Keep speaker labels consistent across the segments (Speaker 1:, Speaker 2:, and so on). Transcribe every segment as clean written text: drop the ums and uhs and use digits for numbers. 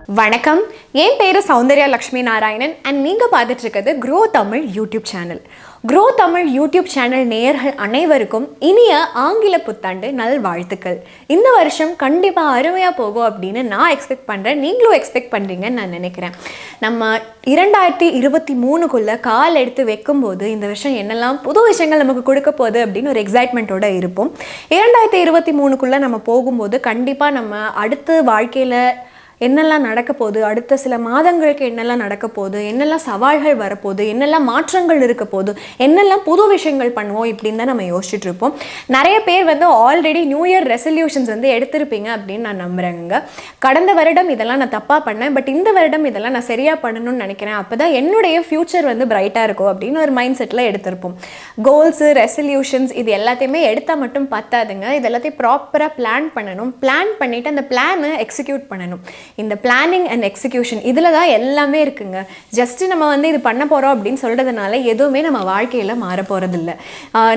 Speaker 1: வணக்கம், என் பேரு சௌந்தர்யா லக்ஷ்மி நாராயணன் அண்ட் நீங்கள் பார்த்துட்டு இருக்கிறது grow Tamil YouTube channel. Grow Tamil YouTube channel நேயர்கள் அனைவருக்கும் இனிய ஆங்கில புத்தாண்டு நல்வாழ்த்துக்கள். இந்த வருஷம் கண்டிப்பாக அருமையாக போகும் அப்படின்னு நான் எக்ஸ்பெக்ட் பண்ணுறேன், நீங்களும் எக்ஸ்பெக்ட் பண்ணுறீங்கன்னு நான் நினைக்கிறேன். நம்ம 2023க்குள்ளே கால் எடுத்து வைக்கும்போது இந்த வருஷம் என்னெல்லாம் புது விஷயங்கள் நமக்கு கொடுக்க போகுது அப்படின்னு ஒரு எக்ஸைட்மெண்ட்டோடு இருப்போம். 2023க்குள்ளே நம்ம போகும்போது கண்டிப்பாக நம்ம அடுத்து வாழ்க்கையில் என்னெல்லாம் நடக்க போகுது, அடுத்த சில மாதங்களுக்கு என்னெல்லாம் நடக்க போகுது, என்னெல்லாம் சவால்கள் வரப்போகுது, என்னெல்லாம் மாற்றங்கள் இருக்க போகுது, என்னெல்லாம் புது விஷயங்கள் பண்ணுவோம் இப்படின்னு தான் நம்ம யோசிச்சுட்டு இருப்போம். நிறைய பேர் ஆல்ரெடி நியூ இயர் ரெசல்யூஷன்ஸ் எடுத்திருப்பீங்க அப்படின்னு நான் நம்புகிறேங்க. கடந்த வருடம் இதெல்லாம் நான் தப்பாக பண்ணேன், பட் இந்த வருடம் இதெல்லாம் நான் சரியாக பண்ணணும்னு நினைக்கிறேன், அப்போ தான் என்னுடைய ஃப்யூச்சர் பிரைட்டாக இருக்கும் அப்படின்னு ஒரு மைண்ட் செட்டில் எடுத்திருப்போம். கோல்ஸு, ரெசல்யூஷன்ஸ் இது எல்லாத்தையுமே எடுத்தால் மட்டும் பத்தாதுங்க, இது எல்லாத்தையும் ப்ராப்பராக பிளான் பண்ணணும். பிளான் பண்ணிவிட்டு அந்த பிளானை எக்ஸிக்யூட் பண்ணணும். இந்த பிளானிங் அண்ட் எக்ஸிக்யூஷன் இதில் தான் எல்லாமே இருக்குங்க. ஜஸ்ட்டு நம்ம இது பண்ண போகிறோம் அப்படின்னு சொல்கிறதுனால எதுவுமே நம்ம வாழ்க்கையில் மாற போகிறதில்ல.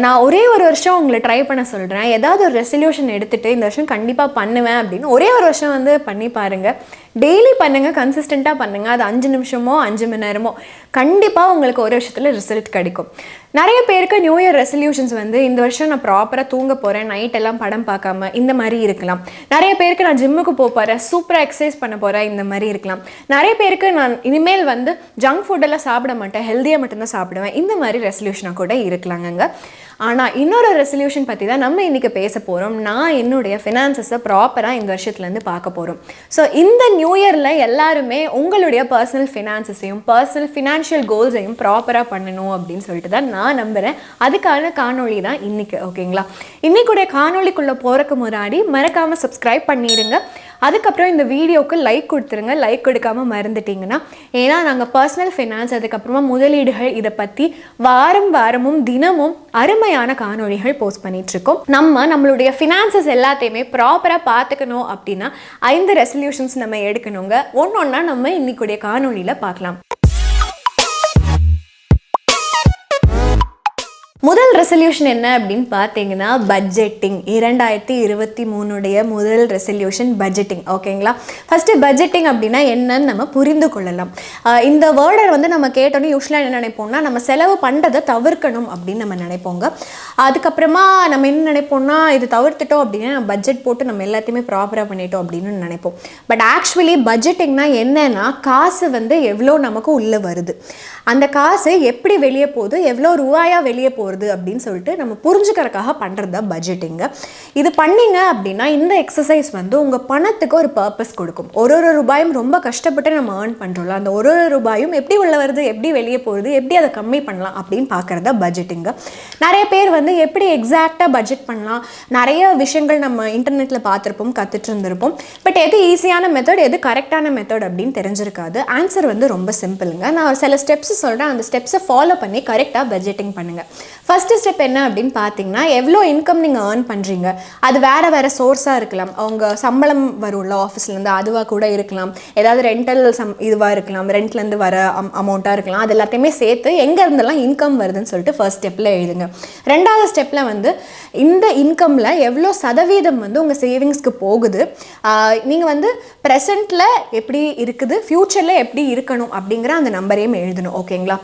Speaker 1: நான் ஒரே ஒரு வருஷம் உங்களை ட்ரை பண்ண சொல்கிறேன். ஏதாவது ஒரு ரெசல்யூஷன் எடுத்துகிட்டு இந்த வருஷம் கண்டிப்பாக பண்ணுவேன் அப்படின்னு ஒரே ஒரு வருஷம் பண்ணி பாருங்கள். டெய்லி பண்ணுங்கள், கன்சிஸ்டண்ட்டாக பண்ணுங்கள். அது 5 நிமிஷமோ 5 மணி நேரமோ கண்டிப்பாக உங்களுக்கு ஒரு வருஷத்தில் ரிசல்ட் கிடைக்கும். நிறைய பேருக்கு நியூ இயர் ரெசல்யூஷன்ஸ் இந்த வருஷம் நான் ப்ராப்பராக தூங்க போகிறேன், நைட்டெல்லாம் படம் பார்க்காம இந்த மாதிரி இருக்கலாம். நிறைய பேருக்கு நான் ஜிம்முக்கு போகிறேன், சூப்பராக எக்ஸசைஸ் பண்ண போகிறேன், இந்த மாதிரி இருக்கலாம். நிறைய பேருக்கு நான் இனிமேல் ஜங்க் ஃபுட்டெல்லாம் சாப்பிட மாட்டேன், ஹெல்த்தியாக மட்டும்தான் சாப்பிடுவேன், இந்த மாதிரி ரெசல்யூஷனாக கூட இருக்கலாங்க. ஆனால் இன்னொரு ரெசல்யூஷன் பற்றி தான் நம்ம இன்றைக்கி பேச போகிறோம். நான் என்னுடைய ஃபினான்சஸை ப்ராப்பராக இந்த வருஷத்துலேருந்து பார்க்க போகிறோம். ஸோ இந்த நியூ இயரில் எல்லாருமே உங்களுடைய பர்சனல் ஃபினான்சஸையும் பர்சனல் ஃபினான்ஷியல் கோல்ஸையும் ப்ராப்பராக பண்ணணும் அப்படின்னு சொல்லிட்டு தான் நான் நம்புகிறேன். அதுக்கான காணொளி தான் இன்றைக்கி. ஓகேங்களா? இன்றைக்குடைய காணொளிக்குள்ளே போகிறக்கு முன்னாடி மறக்காமல் சப்ஸ்கிரைப் பண்ணிடுங்க. அதுக்கப்புறம் இந்த வீடியோவுக்கு லைக் கொடுத்துருங்க. லைக் கொடுக்காமல் மறந்துட்டிங்கன்னா, ஏன்னா நாங்கள் பர்சனல் ஃபினான்ஸ் அதுக்கப்புறமா முதலீடுகள் இதை பற்றி வாரமும் தினமும் அருமையான காணொளிகள் போஸ்ட் பண்ணிகிட்ருக்கோம். நம்மளுடைய ஃபினான்சஸ் எல்லாத்தையுமே ப்ராப்பராக பார்த்துக்கணும் அப்படின்னா 5 ரெசல்யூஷன்ஸ் நம்ம எடுக்கணுங்க. ஒன்றா நம்ம இன்னைக்குடைய காணொளியில் பார்க்கலாம். முதல் ரெசல்யூஷன் என்ன அப்படின்னு பார்த்தீங்கன்னா பட்ஜெட்டிங். 2023 முதல் ரெசல்யூஷன் பட்ஜெட்டிங். ஓகேங்களா? ஃபஸ்ட்டு பட்ஜெட்டிங் அப்படின்னா என்னன்னு நம்ம புரிந்து கொள்ளலாம். இந்த வேர்டை நம்ம கேட்டோன்னே யூஸ்வலாக என்ன நினைப்போம்னா, நம்ம செலவு பண்ணுறதை தவிர்க்கணும் அப்படின்னு நம்ம நினைப்போங்க. அதுக்கப்புறமா நம்ம என்ன நினைப்போம்னா, இது தவிர்த்துட்டோம் அப்படின்னா நம்ம பட்ஜெட் போட்டு நம்ம எல்லாத்தையுமே ப்ராப்பராக பண்ணிட்டோம் அப்படின்னு நினைப்போம். பட் ஆக்சுவலி பட்ஜெட்டிங்னா என்னன்னா, காசு எவ்வளோ நமக்கு உள்ளே வருது, அந்த காசு எப்படி வெளியே போகுது, எவ்வளோ ரூபாயாக வெளியே போகுது அப்படின்னு சொல்லிட்டு நம்ம புரிஞ்சுக்கிறதுக்காக பண்ணுறது தான் பட்ஜெட்டிங்க. இது பண்ணீங்க அப்படின்னா இந்த எக்ஸசைஸ் உங்கள் பணத்துக்கு ஒரு பர்பஸ் கொடுக்கும். ஒரு ரூபாயும் ரொம்ப கஷ்டப்பட்டு நம்ம ஏர்ன் பண்ணுறோம்ல, அந்த ஒரு ரூபாயும் எப்படி உள்ள வருது, எப்படி வெளியே போகுது, எப்படி அதை கம்மி பண்ணலாம் அப்படின்னு பார்க்குறது தான் பட்ஜெட்டிங்க. நிறைய பேர் எப்படி எக்ஸாக்டாக பட்ஜெட் பண்ணலாம், நிறைய விஷயங்கள் நம்ம இன்டர்நெட்டில் பார்த்துருப்போம், கற்றுட்டு இருந்திருப்போம். பட் எது ஈஸியான மெத்தட், எது கரெக்டான மெத்தட் அப்படின்னு தெரிஞ்சிருக்காது. ஆன்சர் ரொம்ப சிம்பிளுங்க. நான் சில ஸ்டெப்ஸ் சொல்கிறேன், அந்த ஸ்டெப்ஸை ஃபாலோ பண்ணி கரெக்டாக பட்ஜெட்டிங் பண்ணுங்கள். ஃபஸ்ட்டு ஸ்டெப் என்ன அப்படின்னு பார்த்தீங்கன்னா, எவ்வளோ இன்கம் நீங்கள் ஏர்ன் பண்ணுறீங்க, அது வேறு சோர்ஸாக இருக்கலாம். அவங்க சம்பளம் வரும்ல ஆஃபீஸ்லேருந்து, அதுவாக கூட இருக்கலாம். ஏதாவது ரெண்டல் இதுவாக இருக்கலாம், ரெண்ட்லேருந்து வர அமௌண்ட்டாக இருக்கலாம். அது எல்லாத்தையுமே சேர்த்து எங்கே இருந்தெல்லாம் இன்கம் வருதுன்னு சொல்லிட்டு ஃபர்ஸ்ட் ஸ்டெப்பில் எழுதுங்க. ரெண்டாவது ஸ்டெப்பில் இந்த இன்கமில் எவ்வளோ சதவீதம் உங்கள் சேவிங்ஸ்க்கு போகுது, நீங்கள் ப்ரெசண்ட்டில் எப்படி இருக்குது, ஃப்யூச்சரில் எப்படி இருக்கணும் அப்படிங்கிற அந்த நம்பரையும் எழுதணும். ஓகேங்களா?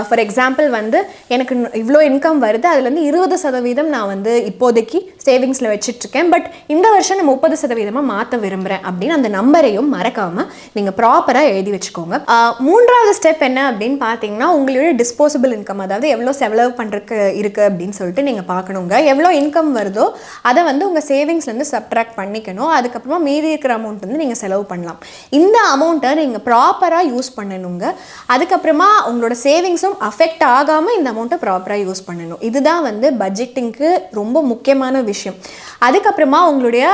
Speaker 1: ஃபார் எக்ஸாம்பிள் எனக்கு இவ்வளோ இன்கம் வருது, அதுலேருந்து 20% நான் இப்போதைக்கு சேவிங்ஸில் வச்சுட்ருக்கேன், பட் இந்த வருஷம் நான் 30% மாற்ற விரும்புகிறேன் அப்படின்னு அந்த நம்பரையும் மறக்காமல் நீங்கள் ப்ராப்பராக எழுதி வச்சுக்கோங்க. மூன்றாவது ஸ்டெப் என்ன அப்படின்னு பார்த்தீங்கன்னா, உங்களுடைய டிஸ்போசபிள் இன்கம், அதாவது எவ்வளோ செலவு பண்ணுறதுக்கு இருக்குது அப்படின்னு சொல்லிட்டு நீங்கள் பார்க்கணுங்க. எவ்வளோ இன்கம் வருதோ அதை உங்கள் சேவிங்ஸ்லேருந்து சப்ட்ராக்ட் பண்ணிக்கணும். அதுக்கப்புறமா மீதி இருக்கிற அமௌண்ட் நீங்கள் செலவு பண்ணலாம். இந்த அமௌண்ட்டை நீங்கள் ப்ராப்பராக யூஸ் பண்ணணுங்க. அதுக்கப்புறமா உங்களோட சேவிங்ஸும் அஃபெக்ட் ஆகாமல் இந்த அமௌண்ட்டை ப்ராப்பராக யூஸ் பண்ணணும். இதுதான் பட்ஜெட்டிங்க்கு ரொம்ப முக்கியமான விஷயம். அதுக்கப்புறமா உங்களுடைய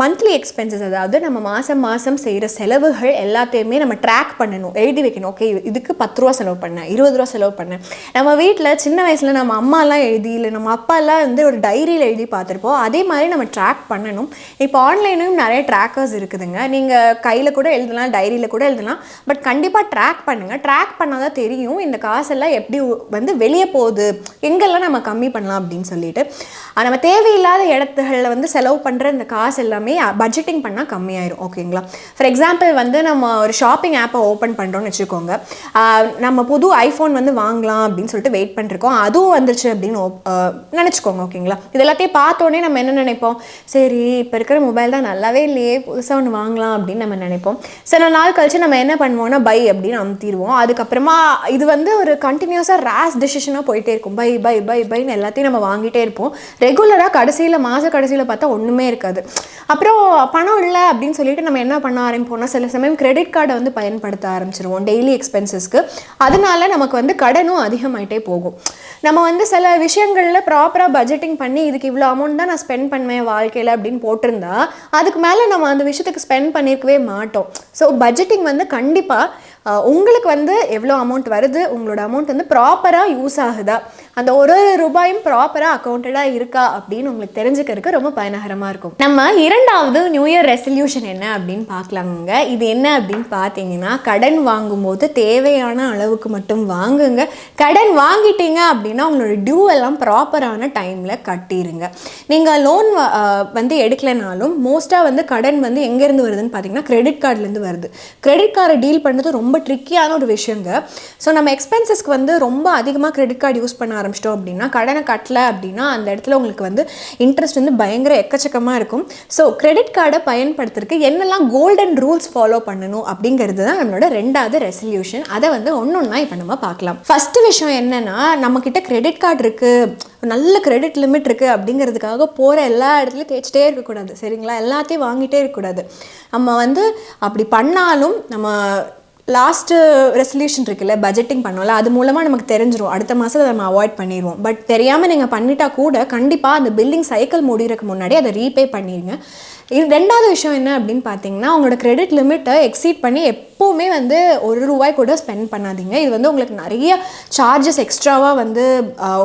Speaker 1: மந்த்லி எக்ஸ்பென்சஸ், அதாவது நம்ம மாதம் செய்கிற செலவுகள் எல்லாத்தையுமே நம்ம ட்ராக் பண்ணணும், எழுதி வைக்கணும். ஓகே, இதுக்கு 10 ரூபா செலவு பண்ணேன், 20 ரூபா செலவு பண்ணேன். நம்ம வீட்டில் சின்ன வயசில் நம்ம அம்மாலாம் எழுதி, இல்லை நம்ம அப்பாலாம் ஒரு டைரியில் எழுதி பார்த்துருப்போம். அதே மாதிரி நம்ம ட்ராக் பண்ணணும். இப்போ ஆன்லைனும் நிறைய ட்ராக்கர்ஸ் இருக்குதுங்க. நீங்கள் கையில் கூட எழுதலாம், டைரியில் கூட எழுதலாம். பட் கண்டிப்பாக ட்ராக் பண்ணுங்கள். ட்ராக் பண்ணால் தான் தெரியும் இந்த காசெல்லாம் எப்படி வெளியே போகுது, எங்கெல்லாம் நம்ம கம்மி பண்ணலாம் அப்படின்னு சொல்லிட்டு. நம்ம தேவையில்லாத இடத்துகளில் செலவு பண்ணுற இந்த காசு எல்லாமே பட்ஜெட்டிங் பண்ணால் கம்மியாயிரும். ஓகேங்களா? ஃபார் எக்ஸாம்பிள் வந்து நம்ம ஒரு ஷாப்பிங் ஆப்பை ஓப்பன் பண்ணுறோம்னு வச்சுக்கோங்க. நம்ம புது ஐஃபோன் வந்து வாங்கலாம் அப்படின்னு சொல்லிட்டு வெயிட் பண்ணிருக்கோம். அதுவும் வந்துருச்சு அப்படின்னு நினச்சிக்கோங்க. ஓகேங்களா? இது எல்லாத்தையும் பார்த்தோன்னே நம்ம என்ன நினைப்போம், சரி இப்போ இருக்கிற மொபைல் தான் நல்லாவே இல்லையே, புதுசாக ஒன்று வாங்கலாம் அப்படின்னு நம்ம நினைப்போம். சில நாள் கழிச்சு நம்ம என்ன பண்ணுவோம்னா பை அப்படின்னு அமுத்திடுவோம். அதுக்கப்புறமா இது வந்து ஒரு கண்டினியூஸாக ரேஷ் டெசிஷனாக போயிட்டே இருக்கும். பை பை பை பைன்னு எல்லாத்தையும் நம்ம வாங்கிட்டே இருப்போம். ரெகுலராக மாத கடைசியில் பார்த்தா ஒன்றுமே இருக்காது. அப்புறம் பணம் இல்லை அப்படின்னு சொல்லிட்டு நம்ம என்ன பண்ண ஆரம்பிப்போம்னா சில சமயம் கிரெடிட் கார்டை வந்து பயன்படுத்த ஆரம்பிச்சிருவோம் டெய்லி எக்ஸ்பென்சஸ்க்கு. அதனால நமக்கு வந்து கடனும் அதிகமாயிட்டே போகும். நம்ம வந்து சில விஷயங்களில் ப்ராப்பராக பட்ஜெட்டிங் பண்ணி இதுக்கு இவ்வளோ அமௌண்ட் தான் நான் ஸ்பெண்ட் பண்ணுவேன் வாழ்க்கையில் அப்படின்னு போட்டிருந்தா அதுக்கு மேலே நம்ம அந்த விஷயத்துக்கு ஸ்பெண்ட் பண்ணியிருக்கவே மாட்டோம். ஸோ பட்ஜெட்டிங் வந்து கண்டிப்பாக உங்களுக்கு வந்து எவ்வளோ அமௌண்ட் வருது, உங்களோட அமௌண்ட் வந்து ப்ராப்பராக யூஸ் ஆகுதா, அந்த ஒரு ரூபாயும் ப்ராப்பராக அக்கௌண்டடாக இருக்கா அப்படின்னு உங்களுக்கு தெரிஞ்சுக்கிறதுக்கு ரொம்ப பயனகரமாக இருக்கும். நம்ம இரண்டாவது நியூ இயர் ரெசல்யூஷன் என்ன அப்படின்னு பார்க்கலாங்க. இது என்ன அப்படின்னு பார்த்தீங்கன்னா கடன் வாங்கும்போது தேவையான அளவுக்கு மட்டும் வாங்குங்க. கடன் வாங்கிட்டீங்க அப்படின்னா உங்களோட டியூ எல்லாம் ப்ராப்பரான டைமில் கட்டிடுங்க. நீங்கள் லோன் வந்து எடுக்கலைனாலும் மோஸ்ட்டாக வந்து கடன் வந்து எங்கேருந்து வருதுன்னு பார்த்தீங்கன்னா கிரெடிட் கார்டுலேருந்து வருது. கிரெடிட் கார்டை டீல் பண்ணுறது ரொம்ப ட்ரிக்கியான ஒரு விஷயங்க. ஸோ நம்ம எக்ஸ்பென்சஸ்க்கு வந்து ரொம்ப அதிகமாக கிரெடிட் கார்டு யூஸ் பண்ண ஆரம்பிச்சிட்டோம் அப்படின்னா கடனை கட்டலை அப்படின்னா அந்த இடத்துல உங்களுக்கு வந்து இன்ட்ரெஸ்ட் வந்து பயங்கர எக்கச்சக்கமாக இருக்கும். ஸோ கிரெடிட் கார்டை பயன்படுத்துறதுக்கு என்னெல்லாம் கோல்டன் ரூல்ஸ் ஃபாலோ பண்ணணும் அப்படிங்கிறது தான் நம்மளோட ரெண்டாவது ரெசல்யூஷன். அதை வந்து ஒன்றா இப்போ நம்ம பார்க்கலாம். ஃபர்ஸ்ட் விஷயம் என்னன்னா நம்மக்கிட்ட கிரெடிட் கார்டு இருக்குது, நல்ல கிரெடிட் லிமிட் இருக்குது அப்படிங்கிறதுக்காக போகிற எல்லா இடத்துலையும் தேய்ச்சிட்டே இருக்கக்கூடாது. சரிங்களா? எல்லாத்தையும் வாங்கிட்டே இருக்கக்கூடாது. நம்ம வந்து அப்படி பண்ணாலும் நம்ம லாஸ்ட்டு ரெசல்யூஷன் இருக்குல்ல பட்ஜெட்டிங் பண்ணோம்ல அது மூலமாக நமக்கு தெரிஞ்சிடும் அடுத்த மாதம் நம்ம அவாய்ட் பண்ணிடுவோம். பட் தெரியாமல் நீங்கள் பண்ணிட்டா கூட கண்டிப்பாக அந்த பில்டிங் சைக்கிள் முடிகிறதுக்கு முன்னாடி அதை ரீபே பண்ணிடுங்க. இது ரெண்டாவது விஷயம் என்ன அப்படின்னு பார்த்தீங்கன்னா உங்களோட கிரெடிட் லிமிட்டை எக்ஸீட் பண்ணி எப்போவுமே வந்து ₹1 கூட ஸ்பெண்ட் பண்ணாதீங்க. இது வந்து உங்களுக்கு நிறைய சார்ஜஸ் எக்ஸ்ட்ராவாக வந்து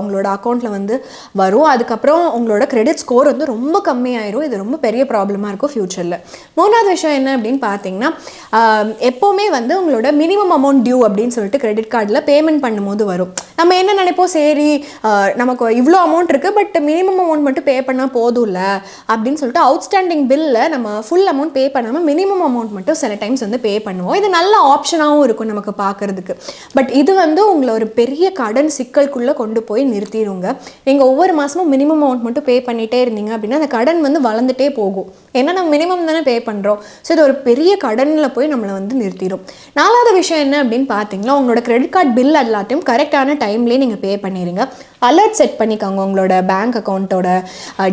Speaker 1: உங்களோட அக்கௌண்ட்டில் வந்து வரும். அதுக்கப்புறம் உங்களோட கிரெடிட் ஸ்கோர் வந்து ரொம்ப கம்மியாயிரும். இது ரொம்ப பெரிய ப்ராப்ளமாக இருக்கும் ஃப்யூச்சரில். மூணாவது விஷயம் என்ன அப்படின்னு பார்த்தீங்கன்னா எப்போவுமே வந்து உங்களோட மினிமம் அமௌண்ட் டியூ அப்படின்னு சொல்லிட்டு கிரெடிட் கார்டில் பேமெண்ட் பண்ணும்போது வரும். நம்ம என்ன நினைப்போம், சரி நமக்கு இவ்வளோ அமௌண்ட் இருக்குது பட் மினிமம் அமௌண்ட் மட்டும் பே பண்ணால் போதும்ல அப்படின்னு சொல்லிட்டு அவுட்ஸ்டாண்டிங் பில்ல நம்ம ஃபுல் அமௌண்ட் பே பண்ணாமல் மினிமம் அமௌண்ட் மட்டும் சில டைம்ஸ் வந்து பே பண்ணுவோம். இது நல்ல ஆப்ஷனாகவும் இருக்கும் நமக்கு பார்க்கறதுக்கு. பட் இது வந்து உங்களை ஒரு பெரிய கடன் சிக்கலுக்குள்ளே கொண்டு போய் நிறுத்திடுங்க. நீங்கள் ஒவ்வொரு மாதமும் மினிமம் அமௌண்ட் மட்டும் பே பண்ணிகிட்டே இருந்தீங்க அப்படின்னா அந்த கடன் வந்து வளர்ந்துட்டே போகும். ஏன்னா நம்ம மினிமம் தானே பே பண்ணுறோம். ஸோ இது ஒரு பெரிய கடனில் போய் நம்மளை வந்து நிறுத்திடும். நாலாவது விஷயம் என்ன அப்படின்னு பார்த்தீங்கன்னா உங்களோட கிரெடிட் கார்டு பில் எல்லாத்தையும் கரெக்டான டைம்லேயே நீங்கள் பே பண்ணிடுங்க. அலர்ட் செட் பண்ணிக்கோங்க உங்களோட பேங்க் அக்கௌண்ட்டோட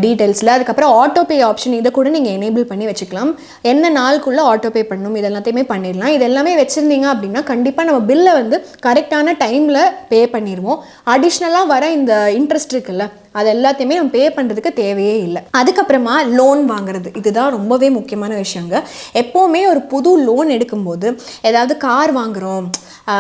Speaker 1: டீட்டெயில்ஸில். அதுக்கப்புறம் ஆட்டோபே ஆப்ஷன் இதை கூட நீங்கள் எனேபிள் பண்ணி வச்சுக்கலாம். என்ன நாளுக்குள்ளே ஆட்டோபே பண்ணணும் இது எல்லாத்தையுமே பண்ணிடலாம். இது எல்லாமே வச்சுருந்தீங்க அப்படின்னா கண்டிப்பாக நம்ம பில்லை வந்து கரெக்டான டைமில் பே பண்ணிடுவோம். அடிஷ்னலாக வர இந்த இன்ட்ரெஸ்ட் இருக்குல்ல அது எல்லாத்தையுமே நம்ம பே பண்ணுறதுக்கு தேவையே இல்லை. அதுக்கப்புறமா லோன் வாங்குறது இதுதான் ரொம்பவே முக்கியமான விஷயங்க. எப்போவுமே ஒரு புது லோன் எடுக்கும்போது ஏதாவது கார் வாங்குகிறோம்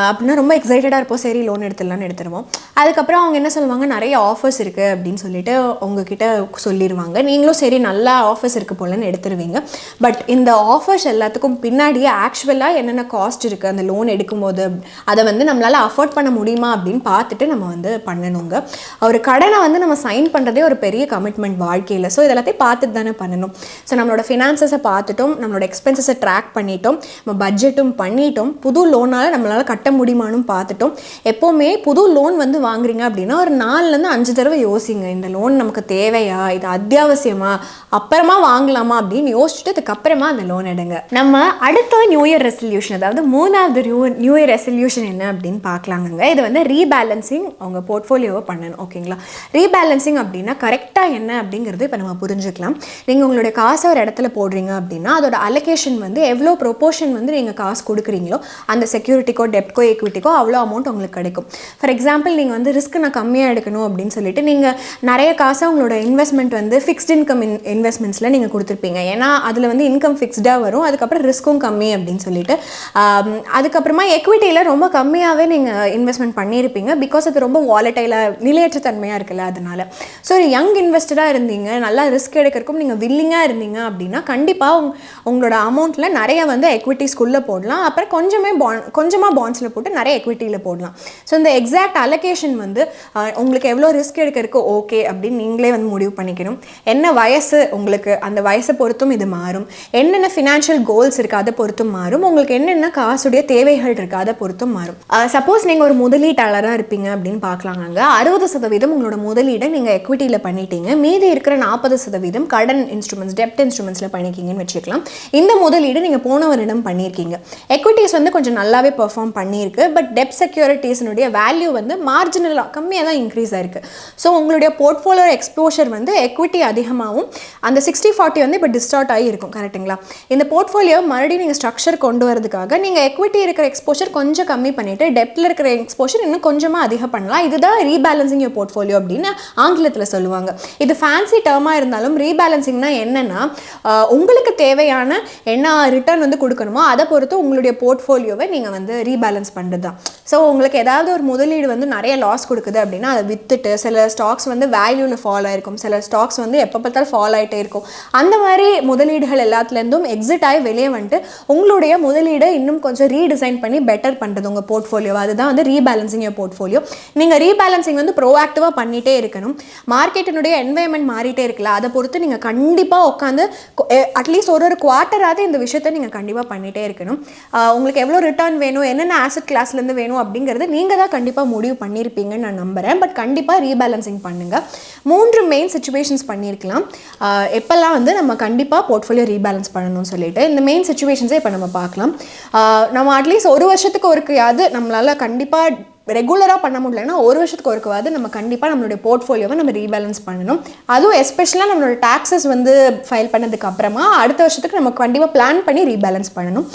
Speaker 1: அப்படின்னா ரொம்ப எக்ஸைட்டடாக இருப்போம், சரி லோன் எடுத்துடலான்னு எடுத்துருவோம். அதுக்கப்புறம் அவங்க என்ன சொல்லுவாங்க, நிறைய ஆஃபர்ஸ் இருக்குது அப்படின்னு சொல்லிட்டு உங்ககிட்ட சொல்லிடுவாங்க. நீங்களும் சரி நல்ல ஆஃபர்ஸ் இருக்குது போலன்னு எடுத்துருவீங்க. பட் இந்த ஆஃபர்ஸ் எல்லாத்துக்கும் பின்னாடியே ஆக்சுவலாக என்னென்ன காஸ்ட் இருக்குது அந்த லோன் எடுக்கும்போது அதை வந்து நம்மளால் அஃபோர்ட் பண்ண முடியுமா அப்படின்னு பார்த்துட்டு நம்ம வந்து பண்ணணுங்க. ஒரு கடனை வந்து நம்ம சைன் பண்ணுறதே ஒரு பெரிய கமிட்மெண்ட் வாழ்க்கையில். ஸோ இதெல்லாத்தையும் பார்த்துட்டு தானே பண்ணணும். ஸோ நம்மளோட ஃபினான்சஸை பார்த்துட்டோம், நம்மளோட எக்ஸ்பென்சஸை ட்ராக் பண்ணிட்டோம், நம்ம பட்ஜெட்டும் பண்ணிட்டோம், புது லோனால் நம்மளால் கட்ட முடியுமானும் பார்த்துட்டோம். எப்போவுமே புது லோன் வந்து வாங்குறீங்க அப்படின்னா ஒரு 4-5 தடவை யோசிங்க, இந்த லோன் நமக்கு தேவையா, இது அத்தியாவசியமா, அப்புறமா வாங்கலாமா அப்படின்னு யோசிச்சுட்டு அதுக்கப்புறமா அந்த லோன் எடுங்க. நம்ம அடுத்த நியூ இயர் ரெசல்யூஷன் அதாவது மூணாவது நியூ இயர் ரெசல்யூஷன் என்ன அப்படின்னு பார்க்கலாங்க. இது வந்து ரீபேலன்சிங் அவங்க போர்ட்ஃபோலியோவை பண்ணணும். ஓகேங்களா? ரீபேலன்சிங் அப்படின்னா கரெக்டாக என்ன அப்படிங்கிறது இப்போ நம்ம புரிஞ்சுக்கலாம். நீங்கள் உங்களுடைய காசை ஒரு இடத்துல போடுறீங்க அப்படின்னா அதோட அலோகேஷன் வந்து எவ்வளோ ப்ரொபோர்ஷன் வந்து நீங்கள் காசு கொடுக்குறீங்களோ அந்த செக்யூரிட்டிக்கோ டெப்ட்கோ ஈக்விட்டிக்கோ அவ்வளோ அமௌண்ட் உங்களுக்கு கிடைக்கும். ஃபார் எக்ஸாம்பிள் நீங்கள் வந்து ரிஸ்க் நான் கம்மியாக எடுக்கணும் அப்படின்னு சொல்லிட்டு நீங்கள் நிறைய காசை உங்களோட இன்வெஸ்ட்மெண்ட் வந்து ஃபிக்ஸ்ட் இன்கம் இன்வெஸ்ட்மெண்ட்ஸில் நீங்கள் கொடுத்துருப்பீங்க. ஏன்னா அதில் வந்து இன்கம் ஃபிக்ஸ்டாக வரும், அதுக்கப்புறம் ரிஸ்க்கும் கம்மி அப்படின்னு சொல்லிட்டு. அதுக்கப்புறமா எக்விட்டியில் ரொம்ப கம்மியாகவே நீங்கள் இன்வெஸ்ட்மெண்ட் பண்ணியிருப்பீங்க. பிகாஸ் அது ரொம்ப வாலட்டைலாக நிலையற்ற தன்மையாக இருக்குல்ல அதனால. ஸோ ஒரு யங் இன்வெஸ்டராக இருந்தீங்க, நல்லா ரிஸ்க் எடுக்கிறதுக்கும் நீங்கள் வில்லிங்காக இருந்தீங்க அப்படின்னா கண்டிப்பாக உங்களோட அமௌண்ட்டில் நிறைய வந்து எக்விட்டிஸ்குள்ளே போடலாம். அப்புறம் கொஞ்சமாக பாண்ட்ஸில் போட்டு நிறைய எக்விட்டியில் போடலாம். ஸோ இந்த எக்ஸாக்ட் அலோகேஷன் வந்து உங்களுக்கு எவ்வளோ ரிஸ்க் எடுக்கிறதுக்கு ஓகே அப்படின்னு நீங்களே வந்து முடிவு பண்ணிக்கணும். என்ன வயசு உங்களுக்கு, அந்த வயசை பொறுத்தும் இது மாறும். என்னென்ன ஃபினான்ஷியல் கோல்ஸ் இருக்குது அதை பொறுத்தும் மாறும். உங்களுக்கு என்னென்ன காசுடைய தேவைகள் இருக்குது அதை பொறுத்தும் மாறும். சப்போஸ் நீங்கள் ஒரு முதலீட்டாளராக இருப்பீங்க அப்படின்னு பார்க்கலாங்க. 60% உங்களோட முதலீடை நீங்கள் எக்விட்டியில் பண்ணிட்டீங்க, மீதி இருக்கிற 40% கடன் இன்ஸ்ட்ருமெண்ட்ஸ், டெப்ட் இன்ஸ்ட்ருமெண்ட்ஸில் பண்ணிக்கிங்கன்னு வச்சுக்கலாம். இந்த முதலீடு நீங்கள் போன வருடம் பண்ணியிருக்கீங்க. எக்விட்டிஸ் வந்து கொஞ்சம் நல்லாவே பெர்ஃபார்ம் பண்ணியிருக்கு. பட் டெப்ட் செக்யூரிட்டிஸினுடைய வேல்யூ வந்து மார்ஜினலாக கம்மியாக தான் இன்க்ரீஸ் ஆயிருக்கு. ஸோ உங்களுடைய போர்ட்ஃபோலியோ எக்ஸ்போஷர் வந்து எக்விட்டி அதிகமாகவும் அந்த 60-40 வந்து இப்போ டிஸ்டார்ட் ஆகி இருக்கும். கரெக்டுங்களா? இந்த போர்ட்ஃபோலியோ மறுபடியும் நீங்கள் ஸ்ட்ரக்சர் கொண்டு வரதுக்காக நீங்கள் எக்விட்டி இருக்கிற எக்ஸ்போஷர் கொஞ்சம் கம்மி பண்ணிவிட்டு டெப்டில் இருக்கிற எக்ஸ்போஷர் இன்னும் கொஞ்சமாக அதிகம் பண்ணலாம். இதுதான் ரீபேலன்சிங் யோர் போர்ட்ஃபோலியோ அப்படின்னு ஆங்கிலத்தில் சொல்லுவாங்க. இது ஃபேன்சி டேர்மாக இருந்தாலும் ரீபேலன்சிங்னா என்னென்னா, உங்களுக்கு தேவையான என்ன ரிட்டர்ன் வந்து கொடுக்கணுமோ அதை பொறுத்து உங்களுடைய போர்ட்ஃபோலியோவை நீங்கள் வந்து ரீபேலன்ஸ் பண்ணுறது தான். ஸோ உங்களுக்கு ஏதாவது ஒரு முதலீடு வந்து நிறைய லாஸ் கொடுக்குது அப்படின்னா அதை விற்றுட்டு, சில ஸ்டாக்ஸ் வந்து வேல்யூவில் ஃபால் ஆகிருக்கும், சில ஸ்டாக்ஸ் வந்து எப்போ பார்த்தாலும் ஃபால் ஆகிட்டே இருக்கும். அந்த மாதிரி முதலீடுகள் எல்லாத்துலேருந்தும் எக்ஸிட் ஆகி வெளியே வந்துட்டு உங்களுடைய முதலீடை இன்னும் கொஞ்சம் ரீடிசைன் பண்ணி பெட்டர் பண்ணுறது உங்கள் போர்ட்ஃபோலியோ. அதுதான் வந்து ரீபேலன்சிங் யோர் போர்ட்ஃபோலியோ. நீங்கள் ரீபேலன்சிங் வந்து ப்ரோஆக்டிவாக பண்ணிகிட்டே இருக்கணும். மார்க்கெட்டினுடைய என்வைரன்மெண்ட் மாறிட்டே இருக்குல்ல, அதை பொறுத்து நீங்கள் கண்டிப்பாக உட்காந்து அட்லீஸ்ட் ஒரு குவார்ட்டராவது இந்த விஷயத்தை நீங்கள் கண்டிப்பாக பண்ணிகிட்டே இருக்கணும். உங்களுக்கு எவ்வளோ ரிட்டர்ன் வேணும், என்னென்ன ஆசெட் கிளாஸ்லேருந்து வேணும் அப்படிங்கிறது நீங்கள் தான் கண்டிப்பாக முடிவு பண்ணியிருப்பீங்கன்னு நான் நம்புகிறேன். பட் கண்டிப்பாக ரீபேலன்சிங் பண்ணுங்கள். 3 மெயின் சிச்சுவேஷன்ஸ் பண்ணியிருக்கலாம் எப்போல்லாம் வந்து நம்ம கண்டிப்பாக போர்ட்ஃபோலியோ ரீபேலன்ஸ் பண்ணணும்னு சொல்லிட்டு. இந்த மெயின் சிச்சுவேஷன்ஸே இப்போ நம்ம பார்க்கலாம். நம்ம அட்லீஸ்ட் ஒரு வருஷத்துக்கு ஒருக்கையாவது நம்மளால் கண்டிப்பாக ரெகுலராக பண்ண முடியலன்னா ஒரு வருஷத்துக்கு ஒருக்காவது நம்ம கண்டிப்பாக நம்மளுடைய போர்ட்ஃபோலியோவை நம்ம ரீபேலன்ஸ் பண்ணணும். அதுவும் எஸ்பெஷலாக நம்மளோட டாக்ஸஸ் வந்து ஃபைல் பண்ணதுக்கு அப்புறமா அடுத்த வருஷத்துக்கு நம்ம கண்டிப்பாக பிளான் பண்ணி ரீபேலன்ஸ் பண்ணணும்.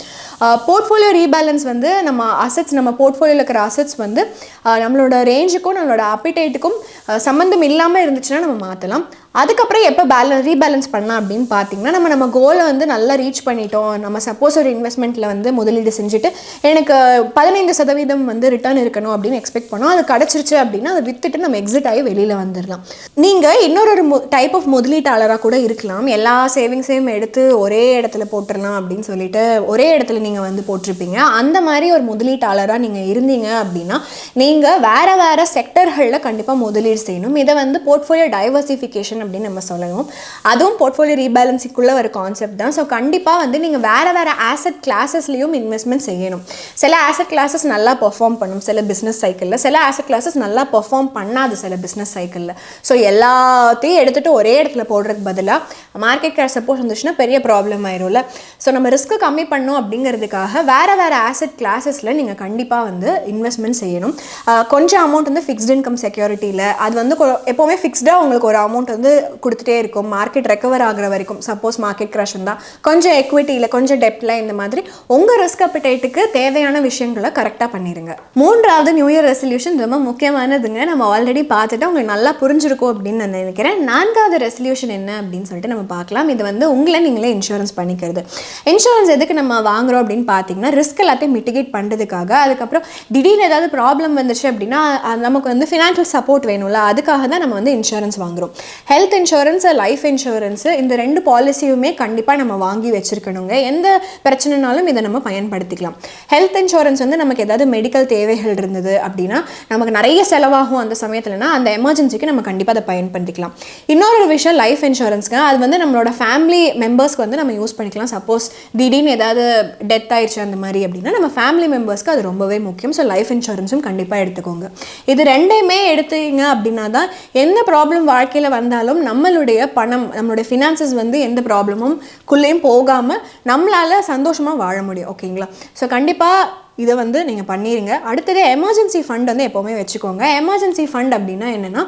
Speaker 1: போர்ட்ஃபோலியோ ரீபேலன்ஸ் வந்து நம்ம அசெட்ஸ், நம்ம போர்ட்ஃபோலியோவில் இருக்கிற அசெட்ஸ் வந்து நம்மளோட ரேஞ்சுக்கும் நம்மளோட அப்பிடைட்டுக்கும் சம்மந்தம் இல்லாமல் இருந்துச்சுன்னா நம்ம மாற்றலாம். அதுக்கப்புறம் எப்போ ரீபேலன்ஸ் பண்ணலாம் அப்படின்னு பார்த்தீங்கன்னா, நம்ம கோலை வந்து நல்லா ரீச் பண்ணிட்டோம். நம்ம சப்போஸ் ஒரு இன்வெஸ்ட்மெண்ட்டில் வந்து முதலீடு செஞ்சுட்டு எனக்கு 15% வந்து ரிட்டர்ன் இருக்கணும் அப்படின்னு எக்ஸ்பெக்ட் பண்ணோம். அது கிடச்சிருச்சு அப்படின்னா அதை விற்றுட்டு நம்ம எக்ஸிட் ஆகி வெளியில் வந்துடலாம். நீங்கள் இன்னொரு டைப் ஆஃப் முதலீட்டாளராக கூட இருக்கலாம். எல்லா சேவிங்ஸையும் எடுத்து ஒரே இடத்துல போட்டுடலாம் அப்படின்னு சொல்லிட்டு ஒரே இடத்துல நீங்கள் வந்து போட்டிருப்பீங்க. அந்த மாதிரி ஒரு முதலீட்டாளராக நீங்கள் இருந்தீங்க அப்படின்னா நீங்கள் வேறு வேறு செக்டர்களில் கண்டிப்பாக முதலீடு செய்யணும். இதை வந்து போர்ட்ஃபோலியோ டைவர்சிஃபிகேஷன் அப்படின்னு நம்ம சொல்லணும். அதுவும் போர்ட்ஃபோலியோ ரீபேலன்ஸிங்குள்ள ஒரு கான்செப்ட் தான். ஸோ கண்டிப்பாக வந்து நீங்கள் வேறு வேறு ஆசெட் கிளாஸஸ்லையும் இன்வெஸ்ட்மெண்ட் செய்யணும். சில ஆசெட் கிளாஸஸ் நல்லா பெர்ஃபார்ம் பண்ணும் சில பிஸ்னஸ் சைக்கிளில், சில ஆசெட் கிளாஸஸ் நல்லா பெர்ஃபார்ம் பண்ணாது சில பிஸ்னஸ் சைக்கிளில். ஸோ எல்லாத்தையும் எடுத்துகிட்டு ஒரே இடத்துல போடுறதுக்கு பதிலாக மார்க்கெட் கிராஷ் சப்போஸ் வந்துச்சுன்னா பெரிய ப்ராப்ளம் ஆயிரும்ல. ஸோ நம்ம ரிஸ்க்கு கம்மி பண்ணணும் அப்படிங்கிறதுக்காக வேறு வேறு ஆசெட் கிளாஸஸில் நீங்கள் கண்டிப்பாக வந்து இன்வெஸ்ட்மெண்ட் செய்யணும். கொஞ்சம் அமௌண்ட் வந்து ஃபிக்ஸ்ட் இன்கம் செக்யூரிட்டியில், அது வந்து எப்போவுமே ஃபிக்ஸ்டாக உங்களுக்கு ஒரு அமௌண்ட் வந்து கொடுத்துட்டே இருக்கும் மார்க்கெட் ரெக்கவர் ஆகிற வரைக்கும். சப்போஸ் மார்க்கெட் கிராஷ் இருந்தால் கொஞ்சம் எக்விட்டியில், கொஞ்சம் டெப்டில், இந்த மாதிரி உங்கள் ரிஸ்க் அப்பிடைட்டுக்கு தேவையான விஷயங்களை கரெக்டாக பண்ணிடுங்க. 3வது நியூ இயர் ரெசல்யூஷன் ரொம்ப முக்கியமானதுங்க. நம்ம ஆல்ரெடி பார்த்துட்டு உங்களுக்கு நல்லா புரிஞ்சிருக்கும் அப்படின்னு நான் நினைக்கிறேன். 4வது ரெசல்யூஷன் என்ன அப்படின்னு சொல்லிட்டு நம்ம பார்க்கலாம். இது வந்து உங்களை நீங்களே இன்சூரன்ஸ் பண்ணிக்கிறது. இன்சூரன்ஸ் எதுக்கு நம்ம வாங்குறோம் அப்படின்னு பார்த்தீங்கன்னா, ரிஸ்க் எல்லாத்தையும் மிட்டிகேட் பண்ணுறதுக்காக. அதுக்கப்புறம் திடீர்னு ஏதாவது ப்ராப்ளம் வந்துச்சு அப்படின்னா நமக்கு வந்து ஃபினான்ஷியல் சப்போர்ட் வேணும்ல, அதுக்காக தான் நம்ம வந்து இன்சூரன்ஸ் வாங்குறோம். ஹெல்த் இன்சூரன்ஸ், லைஃப் இன்சூரன்ஸ், இந்த 2 பாலிசியுமே கண்டிப்பாக நம்ம வாங்கி வச்சுருக்கணுங்க. எந்த பிரச்சனைனாலும் இதை நம்ம பயன்படுத்திக்கலாம். ஹெல்த் இன்சூரன்ஸ் வந்து நமக்கு ஏதாவது மெடிக்கல் தேவைகள் இருந்தது அப்படின்னா, நமக்கு நிறைய செலவாகும் அந்த சமயத்துலனா அந்த எமர்ஜென்சிக்கு நம்ம கண்டிப்பாக அதை பயன்படுத்திக்கலாம். இன்னொரு விஷயம் லைஃப் இன்சூரன்ஸ்க்கு, அது வந்து நம்மளோட ஃபேமிலி மெம்பர்ஸ்க்கு வந்து நம்ம யூஸ் பண்ணிக்கலாம். சப்போஸ் திடீர்னு ஏதாவது டெத் ஆயிடுச்சு அந்த மாதிரி அப்படின்னா நம்ம ஃபேமிலி மெம்பர்ஸ்க்கு அது ரொம்பவே முக்கியம். ஸோ லைஃப் இன்சூரன்ஸும் கண்டிப்பாக எடுத்துக்கோங்க. இது 2மே எடுத்தீங்க அப்படின்னா தான் எந்த ப்ராப்ளம் வாழ்க்கையில் வந்தாலும் நம்மளுடைய பணம், நம்மளுடைய ஃபினான்சஸ் வந்து எந்த ப்ராப்ளமும் குள்ளேயும் போகாமல் நம்மளால் சந்தோஷமாக வாழ முடியும். ஓகேங்களா? ஸோ கண்டிப்பாக இதை வந்து நீங்கள் பண்ணிடுங்க. அடுத்தது எமர்ஜென்சி ஃபண்ட் வந்து எப்போவுமே வச்சுக்கோங்க. எமர்ஜென்சி ஃபண்ட் அப்படின்னா என்னென்னா,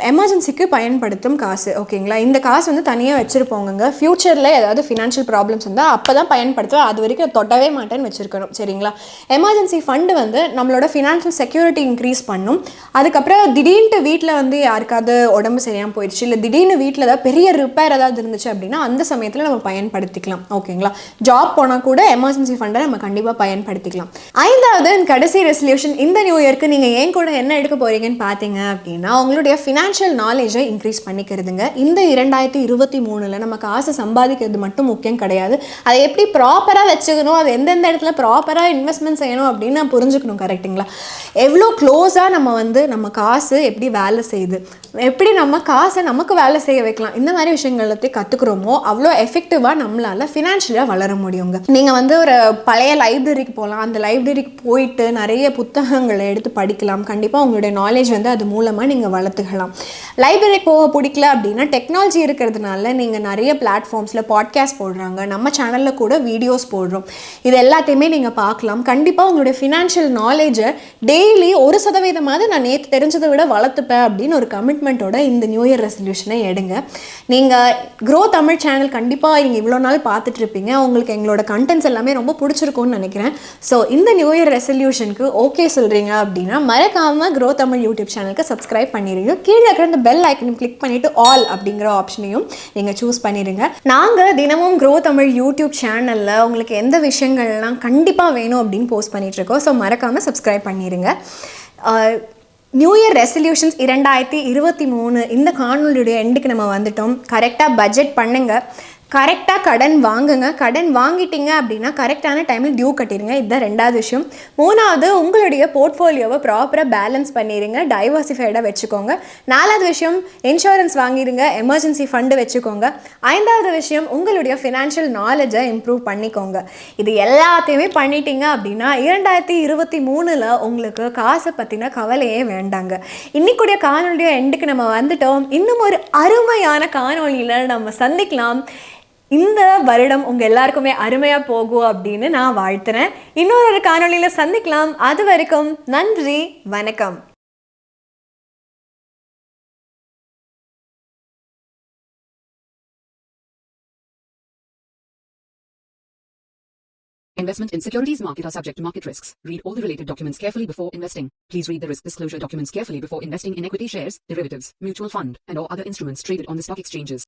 Speaker 1: எமர்ஜென்சிக்கு பயன்படுத்தும் காசு. ஓகேங்களா? இந்த காசு வந்து தனியாக வச்சுருப்போங்க. ஃப்யூச்சரில் ஏதாவது ஃபினான்ஷியல் ப்ராப்ளம்ஸ் இருந்தால் அப்போ தான் பயன்படுத்துவேன், அது வரைக்கும் தொட்டவே மாட்டேன்னு வச்சுருக்கணும். சரிங்களா? எமர்ஜென்சி ஃபண்டு வந்து நம்மளோட ஃபினான்ஷியல் செக்யூரிட்டி இன்க்ரீஸ் பண்ணும். அதுக்கப்புறம் திடீர்னு வீட்டில் வந்து யாருக்காவது உடம்பு சரியாக போயிடுச்சு, இல்லை திடீர்னு வீட்டில் ஏதாவது பெரிய ரிப்பேர் ஏதாவது இருந்துச்சு அப்படின்னா அந்த சமயத்தில் நம்ம பயன்படுத்திக்கலாம். ஓகேங்களா? ஜாப் போனால் கூட எமர்ஜென்சி ஃபண்டை நம்ம கண்டிப்பாக பயன்படுத்திக்கலாம். 5வது கடைசி ரெசல்யூஷன், இந்த நியூ இயர்க்கு நீங்கள் ஏன் கூட என்ன எடுக்க போகிறீங்கன்னு பார்த்தீங்க அப்படின்னா, உங்களுடைய நம்மளுடைய ஃபினான்ஷியல் நாலேஜை இன்க்ரீஸ் பண்ணிக்கிறதுங்க. இந்த 2023 நம்ம காசை சம்பாதிக்கிறது மட்டும் முக்கியம் கிடையாது, அதை எப்படி ப்ராப்பராக வச்சுக்கணும், அது எந்தெந்த இடத்துல ப்ராப்பராக இன்வெஸ்ட்மெண்ட் செய்யணும் அப்படின்னு நான் புரிஞ்சுக்கணும். கரெக்டுங்களா? எவ்வளோ க்ளோஸாக நம்ம காசு எப்படி வேலை செய்யுது, எப்படி நம்ம காசை நமக்கு வேலை செய்ய வைக்கலாம், இந்த மாதிரி விஷயங்கள் எல்லாத்தையும் கற்றுக்குறோமோ அவ்வளோ எஃபெக்டிவாக நம்மளால் ஃபினான்ஷியலாக வளர முடியுங்க. நீங்கள் ஒரு பழைய லைப்ரரிக்கு போகலாம், அந்த லைப்ரரிக்கு போயிட்டு நிறைய புத்தகங்களை எடுத்து படிக்கலாம். கண்டிப்பாக உங்களுடைய நாலேஜ் அது மூலமாக நீங்கள் வளர்த்துக்கலாம். லைப்ரரிக்கு போக பிடிக்கல அப்படின்னா டெக்னாலஜி இருக்கிறதுனால நீங்கள் நிறைய பிளாட்ஃபார்ம்ஸில் பாட்காஸ்ட் போடுறாங்க, நம்ம சேனலில் கூட வீடியோஸ் போடுறோம், இது எல்லாத்தையுமே நீங்கள் பார்க்கலாம். கண்டிப்பாக உங்களுடைய ஃபினான்ஷியல் நாலேஜை டெய்லி 1% நான் நேற்று தெரிஞ்சதை விட வளர்த்துப்பேன் அப்படின்னு ஒரு கமிட்மெண்ட்டோட இந்த நியூ இயர் ரெசல்யூஷனை எடுங்க. நீங்கள் க்ரோ தமிழ் சேனல் கண்டிப்பாக நீங்கள் இவ்வளோ நாள் பார்த்துட்டு இருப்பீங்க, உங்களுக்கு எங்களோட கண்டென்ட்ஸ் எல்லாமே ரொம்ப பிடிச்சிருக்கும்னு நினைக்கிறேன். ஸோ இந்த நியூ இயர் ரெசல்யூஷனுக்கு ஓகே சொல்கிறீங்க அப்படின்னா மறக்காமல் க்ரோ தமிழ் யூடியூப் சேனலுக்கு சப்ஸ்கிரைப் பண்ணிடுங்க. கீழே இருக்கிற இந்த பெல் ஐக்கனையும் கிளிக் பண்ணிவிட்டு ஆல் அப்படிங்கிற ஆப்ஷனையும் நீங்கள் சூஸ் பண்ணிடுங்க. நாங்கள் தினமும் க்ரோ தமிழ் யூடியூப் சேனலில் உங்களுக்கு எந்த விஷயங்கள்லாம் கண்டிப்பாக வேணும் அப்படின்னு போஸ்ட் பண்ணிகிட்ருக்கோம். ஸோ மறக்காமல் சப்ஸ்கிரைப் பண்ணிடுங்க. நியூ இயர் ரெசல்யூஷன்ஸ் 2023 இந்த காணொலியுடைய எண்டுக்கு நம்ம வந்துட்டோம். கரெக்டாக பட்ஜெட் பண்ணுங்கள், கரெக்டாக கடன் வாங்குங்க. கடன் வாங்கிட்டீங்க அப்படின்னா கரெக்டான டைமில் டியூ கட்டிடுங்க. இதுதான் 2வது விஷயம். 3வது, உங்களுடைய போர்ட்ஃபோலியோவை ப்ராப்பராக பேலன்ஸ் பண்ணிடுங்க, டைவர்சிஃபைடாக வச்சுக்கோங்க. 4வது விஷயம், இன்சூரன்ஸ் வாங்கிடுங்க, எமர்ஜென்சி ஃபண்டு வச்சுக்கோங்க. 5வது விஷயம், உங்களுடைய ஃபினான்ஷியல் நாலேஜை இம்ப்ரூவ் பண்ணிக்கோங்க. இது எல்லாத்தையுமே பண்ணிட்டீங்க அப்படின்னா 2023 உங்களுக்கு காசை பற்றின கவலையே வேண்டாங்க. இன்னைக்குடைய காணொலியோட எண்டுக்கு நம்ம வந்துட்டோம். இன்னும் ஒரு அருமையான காணொலியில் நம்ம சந்திக்கலாம். இந்த வருடம் உங்கள் எல்லாருக்குமே அருமையாக போகும் அப்படின்னு நான் வாழ்த்துறேன். இன்னொரு காணொலியில் சந்திக்கலாம். அது வரைக்கும் நன்றி, வணக்கம்.
Speaker 2: Investment in securities market are subject to market risks. Read all the related documents carefully before investing. Please read the risk disclosure documents carefully before investing in equity shares, derivatives, mutual fund, and or other instruments traded on the stock exchanges.